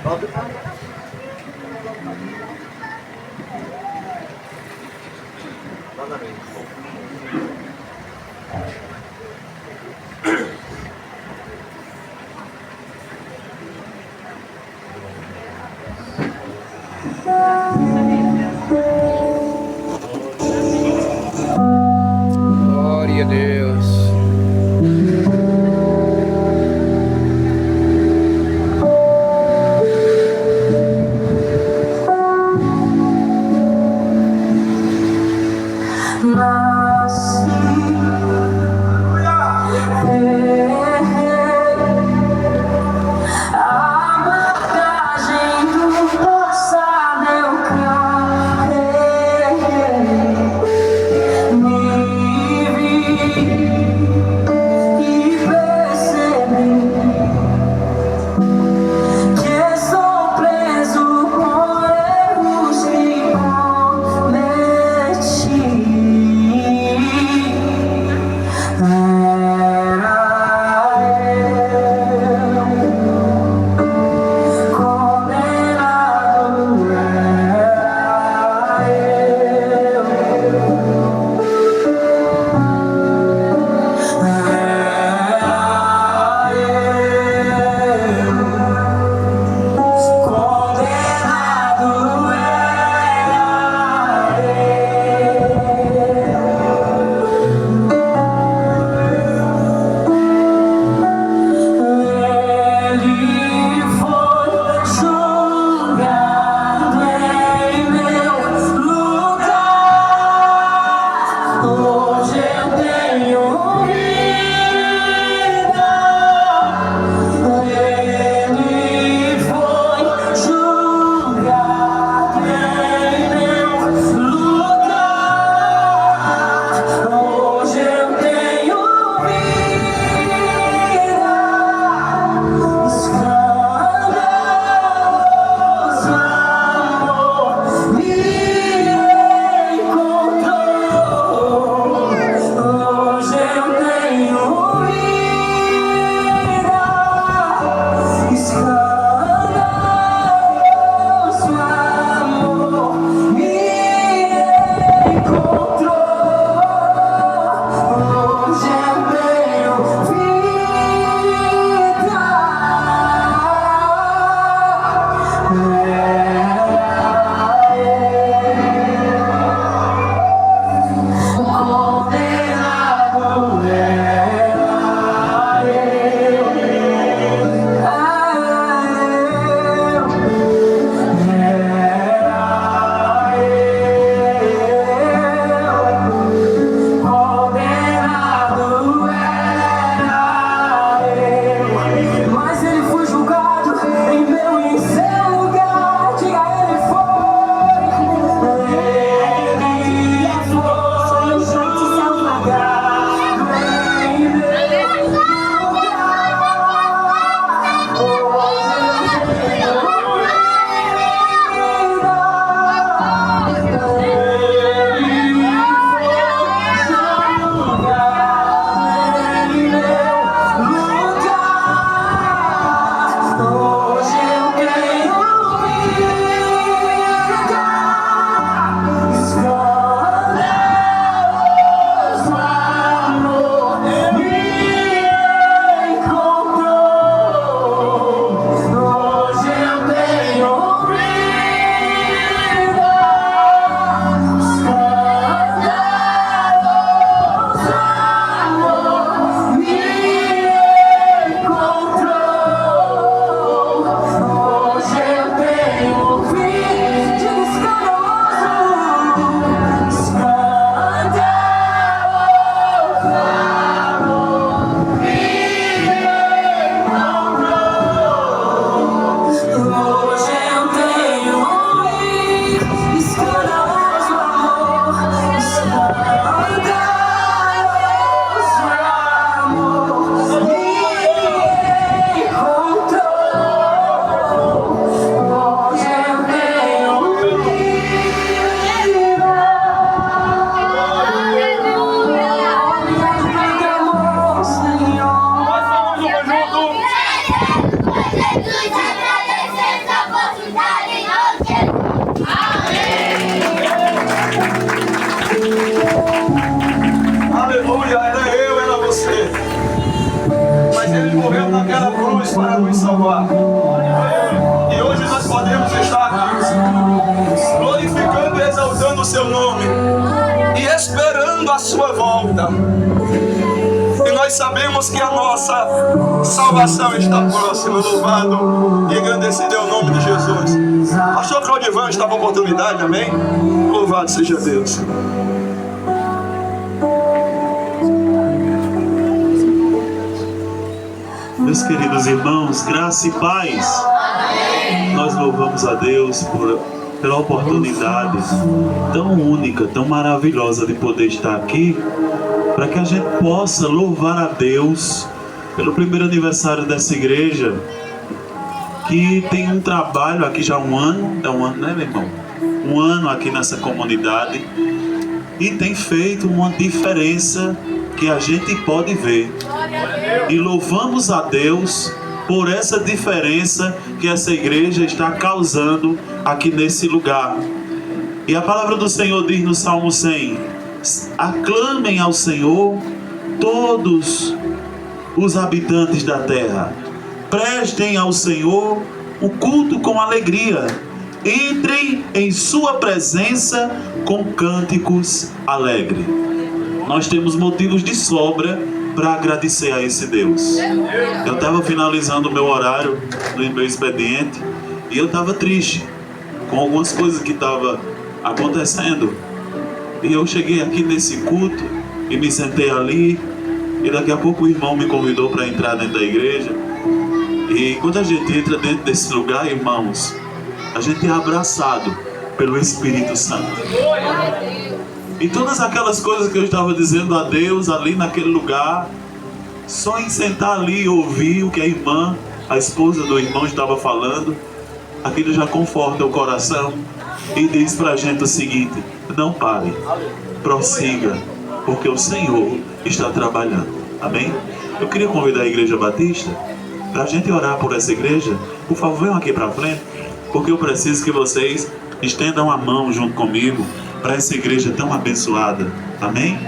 Glória a Deus. Ele morreu naquela cruz para nos salvar. E hoje nós podemos estar aqui glorificando e exaltando o seu nome e esperando a sua volta. E nós sabemos que a nossa salvação está próxima. Louvado e agradecido é o nome de Jesus. Pastor Claudivan está com a oportunidade, amém? Louvado seja Deus. Meus queridos irmãos, graça e paz. Nós louvamos a Deus pela oportunidade tão única, tão maravilhosa de poder estar aqui, para que a gente possa louvar a Deus pelo primeiro aniversário dessa igreja, que tem um trabalho aqui já há um ano, né, meu irmão? Um ano aqui nessa comunidade, e tem feito uma diferença que a gente pode ver. E louvamos a Deus por essa diferença que essa igreja está causando aqui nesse lugar. E a palavra do Senhor diz no Salmo 100: aclamem ao Senhor todos os habitantes da terra, prestem ao Senhor o culto com alegria, entrem em sua presença com cânticos alegres. Nós temos motivos de sobra para agradecer a esse Deus. Eu estava finalizando o meu horário no meu expediente e eu estava triste com algumas coisas que estavam acontecendo. E eu cheguei aqui nesse culto e me sentei ali, e daqui a pouco o irmão me convidou para entrar dentro da igreja. E quando a gente entra dentro desse lugar, irmãos, a gente é abraçado pelo Espírito Santo. E todas aquelas coisas que eu estava dizendo a Deus ali naquele lugar, só em sentar ali e ouvir o que a irmã, a esposa do irmão, estava falando, aquilo já conforta o coração e diz pra gente o seguinte: não pare, prossiga, porque o Senhor está trabalhando. Amém? Eu queria convidar a Igreja Batista para a gente orar por essa igreja. Por favor, venham aqui para frente, porque eu preciso que vocês estendam a mão junto comigo para essa igreja tão abençoada. Amém?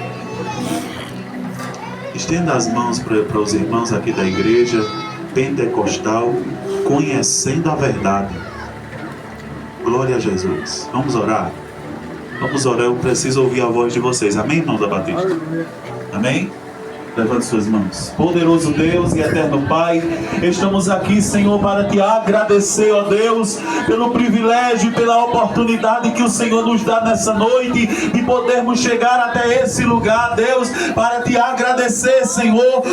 Estenda as mãos para os irmãos aqui da igreja pentecostal, conhecendo a verdade. Glória a Jesus. Vamos orar? Vamos orar, eu preciso ouvir a voz de vocês. Amém, irmão da Batista? Amém? Levante suas mãos. Poderoso Deus e eterno Pai, estamos aqui, Senhor, para te agradecer, ó Deus, pelo privilégio e pela oportunidade que o Senhor nos dá nessa noite de podermos chegar até esse lugar, Deus, para te agradecer, Senhor,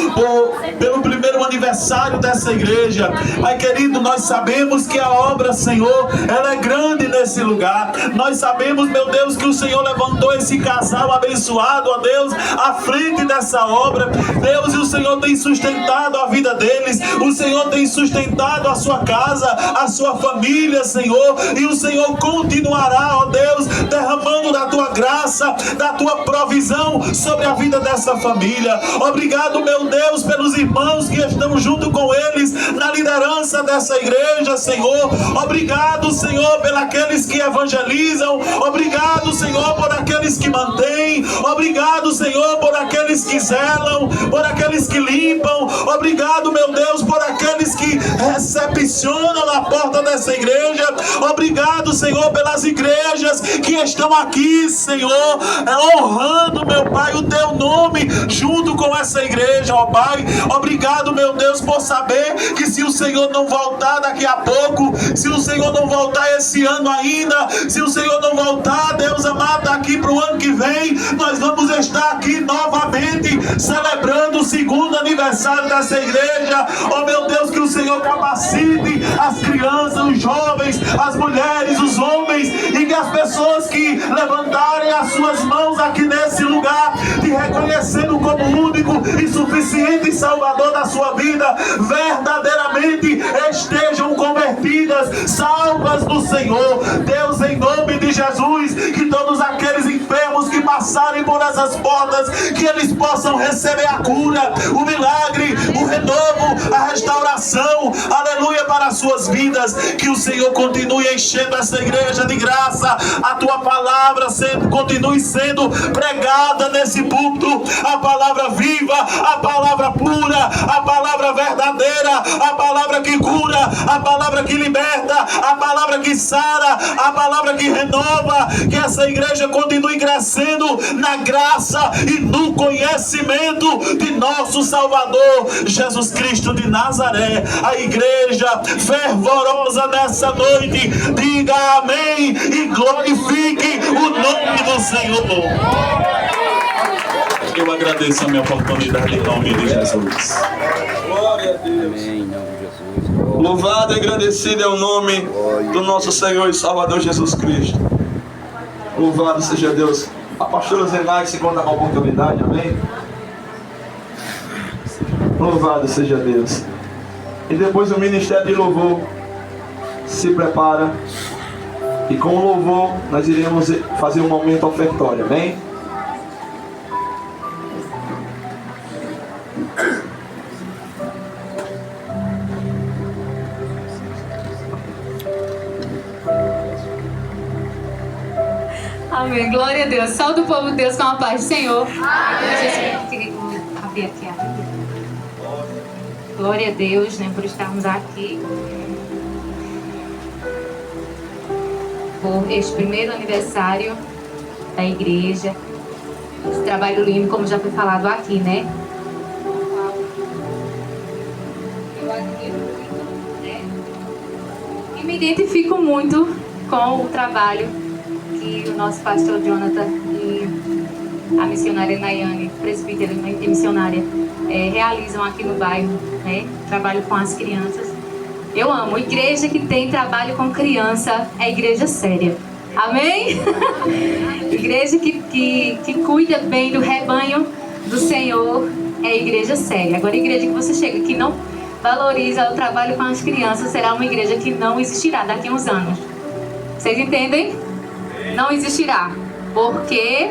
pelo primeiro aniversário dessa igreja. Pai querido, nós sabemos que a obra, Senhor, ela é grande nesse lugar. Nós sabemos, meu Deus, que o Senhor levantou esse casal abençoado, ó Deus, à frente dessa obra. Deus, e o Senhor tem sustentado a vida deles, o Senhor tem sustentado a sua casa, a sua família, Senhor, e o Senhor continuará, ó Deus, derramando da tua graça, da tua provisão sobre a vida dessa família. Obrigado, meu Deus, pelos irmãos que estão junto com eles na liderança dessa igreja, Senhor. Obrigado, Senhor, por aqueles que evangelizam. Obrigado, Senhor, por aqueles que mantêm. Obrigado, Senhor, por aqueles que zelam, por aqueles que limpam. Obrigado, meu Deus, por aqueles que recepcionam na porta dessa igreja. Obrigado, Senhor, pelas igrejas que estão aqui, Senhor, honrando, meu Pai, o teu nome junto com essa igreja, ó Pai. Obrigado, meu Deus, por saber que se o Senhor não voltar daqui a pouco, se o Senhor não voltar esse ano ainda, se o Senhor não voltar, Deus amado, daqui para o ano que vem, nós vamos estar aqui novamente celebrando o segundo aniversário dessa igreja. Oh meu Deus, que o Senhor capacite as crianças, os jovens, as mulheres, os homens, e que as pessoas que levantarem as suas mãos aqui nesse lugar, te reconhecendo como único e suficiente Salvador da sua vida, verdadeiramente estejam convertidas, salvas do Senhor. Deus, em nome de Jesus, que todos aqueles enfermos que passarem por essas portas, que eles possam receber a cura, o milagre, o renovo, a restauração, aleluia, para as suas vidas. Que o Senhor continue enchendo essa igreja de graça, a tua palavra continue sendo pregada nesse púlpito, a palavra viva, a palavra pura, a palavra verdadeira, a palavra que cura, a palavra que liberta, a palavra que sara, a palavra que renova. Que essa igreja continue crescendo na graça e no conhecimento de nosso Salvador Jesus Cristo de Nazaré. A igreja fervorosa nessa noite diga amém e glorifique o nome do Senhor. Eu agradeço a minha oportunidade em nome de Jesus. Glória a Deus. Amém, em nome de Jesus. Louvado e agradecido é o nome do nosso Senhor e Salvador Jesus Cristo. Louvado seja Deus. A pastora Zenai se encontra com a oportunidade, amém? Louvado seja Deus. E depois o ministério de louvor se prepara. E com o louvor nós iremos fazer um momento ofertório, amém? Amém. Glória a Deus. Saúde o povo de Deus com a paz do Senhor. Amém. Abrir aqui a Bíblia. Glória a Deus, né, por estarmos aqui por este primeiro aniversário da igreja. Esse trabalho lindo, como já foi falado aqui, né? Eu admiro muito, né? E me identifico muito com o trabalho que o nosso pastor Jonathan e a missionária Nayane, presbítera e missionária, realizam aqui no bairro, né? Trabalho com as crianças. Eu amo. Igreja que tem trabalho com criança é igreja séria. Amém? Igreja que cuida bem do rebanho do Senhor é igreja séria. Agora, igreja que você chega que não valoriza o trabalho com as crianças será uma igreja que não existirá daqui a uns anos. Vocês entendem? Não existirá. Porque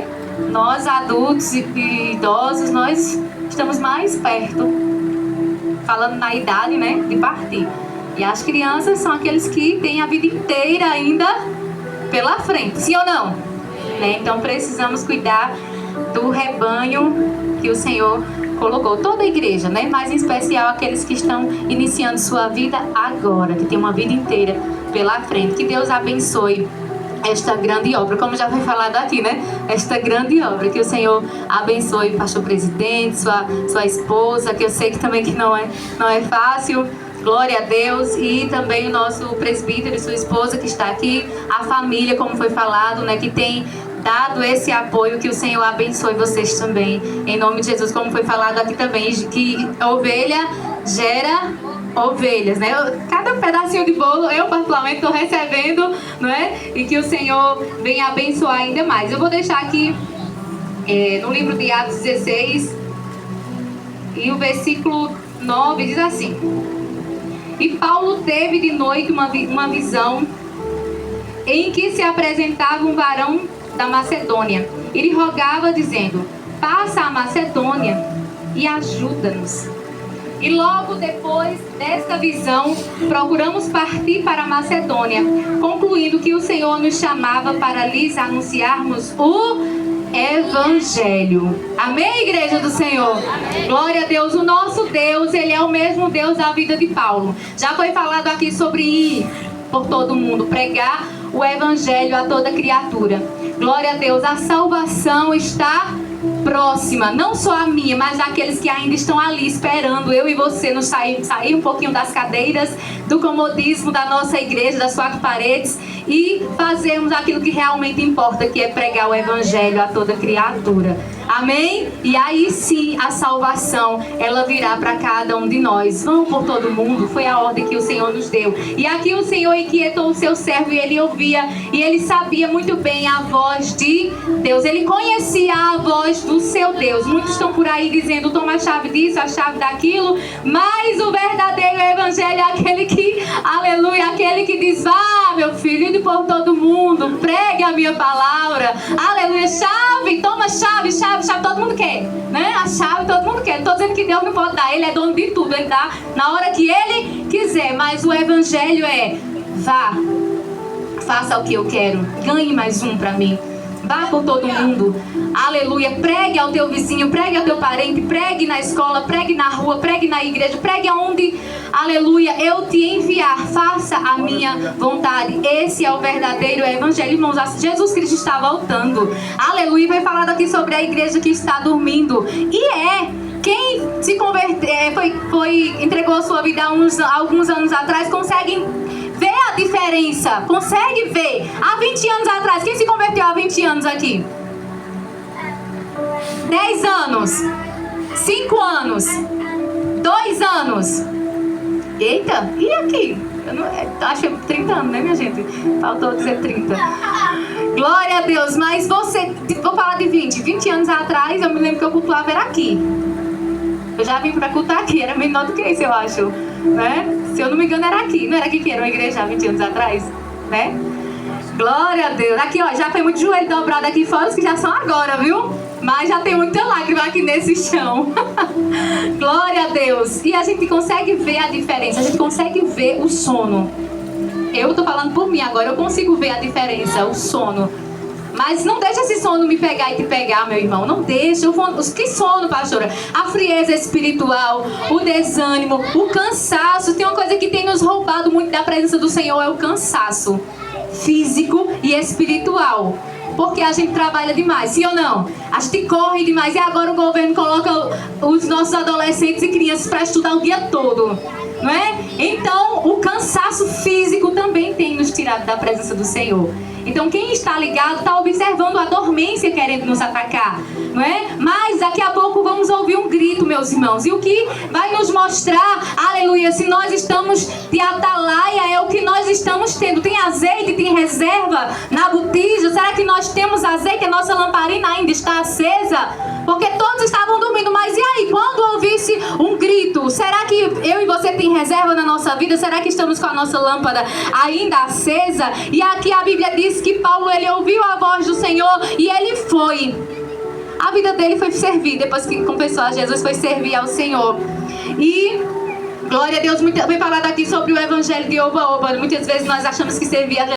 nós, adultos e idosos, nós estamos mais perto, falando na idade, né, de partir. E as crianças são aqueles que têm a vida inteira ainda pela frente, sim ou não? Né? Então precisamos cuidar do rebanho que o Senhor colocou. Toda a igreja, né? Mas em especial aqueles que estão iniciando sua vida agora, que tem uma vida inteira pela frente. Que Deus abençoe esta grande obra, como já foi falado aqui, né? Esta grande obra, que o Senhor abençoe o pastor presidente, sua esposa, que eu sei que também que não é fácil. Glória a Deus. E também o nosso presbítero e sua esposa que está aqui, a família, como foi falado, né? Que tem dado esse apoio, que o Senhor abençoe vocês também, em nome de Jesus, como foi falado aqui também, que ovelha gera ovelhas, né? Cada pedacinho de bolo eu particularmente estou recebendo, não é? E que o Senhor venha abençoar ainda mais. Eu vou deixar aqui no livro de Atos 16 e o versículo 9 diz assim: e Paulo teve de noite uma visão em que se apresentava um varão da Macedônia e lhe rogava dizendo: passa a Macedônia e ajuda-nos. E logo depois desta visão, procuramos partir para a Macedônia, concluindo que o Senhor nos chamava para lhes anunciarmos o Evangelho. Amém, igreja do Senhor? Amém. Glória a Deus. O nosso Deus, Ele é o mesmo Deus da vida de Paulo. Já foi falado aqui sobre ir por todo mundo, pregar o Evangelho a toda criatura. Glória a Deus. A salvação está próxima, não só a minha, mas aqueles que ainda estão ali esperando eu e você nos sair um pouquinho das cadeiras, do comodismo da nossa igreja, das quatro paredes, e fazermos aquilo que realmente importa, que é pregar o Evangelho a toda criatura. Amém? E aí sim a salvação, ela virá para cada um de nós. Vão por todo mundo, foi a ordem que o Senhor nos deu. E aqui o Senhor inquietou o seu servo e ele ouvia, e ele sabia muito bem a voz de Deus. Ele conhecia a voz do seu Deus. Muitos estão por aí dizendo: toma a chave disso, a chave daquilo, mas o verdadeiro Evangelho é aquele que, aleluia, aquele que diz: vá, meu filho, ide por todo mundo, pregue a minha palavra, aleluia, chave, toma chave, todo mundo quer, né? A chave todo mundo quer. Estou dizendo que Deus não pode dar, Ele é dono de tudo, Ele dá na hora que Ele quiser, mas o Evangelho é: vá, faça o que eu quero, ganhe mais um para mim. Vá por todo mundo. Aleluia. Pregue ao teu vizinho, pregue ao teu parente, pregue na escola, pregue na rua, pregue na igreja, pregue aonde, aleluia, eu te enviar. Faça a minha vontade. Esse é o verdadeiro evangelho, irmãos. Jesus Cristo está voltando. Aleluia. Vai falar aqui sobre a igreja que está dormindo. Quem se converteu, entregou a sua vida há alguns anos atrás, consegue ver a diferença. Consegue ver. Há 20 anos atrás, quem se converteu há 20 anos aqui? 10 anos, 5 anos, 2 anos. Eita, e aqui? Eu não, acho que é 30 anos, né, minha gente? Faltou dizer 30. Glória a Deus, mas você, vou falar de 20 anos atrás, eu me lembro que eu cultuava era aqui. Eu já vim pra cultuar aqui, era menor do que isso, eu acho, né? Se eu não me engano, era aqui. Não era aqui que era uma igreja há 20 anos atrás, né? Glória a Deus. Aqui, ó, já foi muito joelho dobrado aqui fora, os que já são agora, viu? Mas já tem muita lágrima aqui nesse chão. Glória a Deus. E a gente consegue ver a diferença, a gente consegue ver o sono. Eu tô falando por mim agora, eu consigo ver a diferença, o sono. Mas não deixa esse sono me pegar e te pegar, meu irmão. Não deixa. Que sono, pastora? A frieza espiritual, o desânimo, o cansaço. Tem uma coisa que tem nos roubado muito da presença do Senhor, é o cansaço físico e espiritual. Porque a gente trabalha demais, sim ou não? A gente corre demais. E agora o governo coloca os nossos adolescentes e crianças para estudar o dia todo, não é? Então, o cansaço físico também tem nos tirado da presença do Senhor. Então, quem está ligado está observando a dormência querendo nos atacar, não é? Mas daqui a pouco vamos ouvir um grito, meus irmãos. E o que vai nos mostrar, aleluia, se nós estamos de atalaia, é o que nós estamos tendo. Tem azeite, tem reserva na botija? Será que nós temos azeite? A nossa lamparina ainda está acesa? Porque todos estavam dormindo. Mas e aí, quando ouvisse um grito, será que eu e você tem reserva na nossa vida? Será que estamos com a nossa lâmpada ainda acesa? E aqui a Bíblia diz que Paulo, ele ouviu a voz do Senhor e ele foi. A vida dele foi servir. Depois que confessou a Jesus, foi servir ao Senhor. E glória a Deus, foi falado aqui sobre o evangelho de oba-oba. Muitas vezes nós achamos que servir a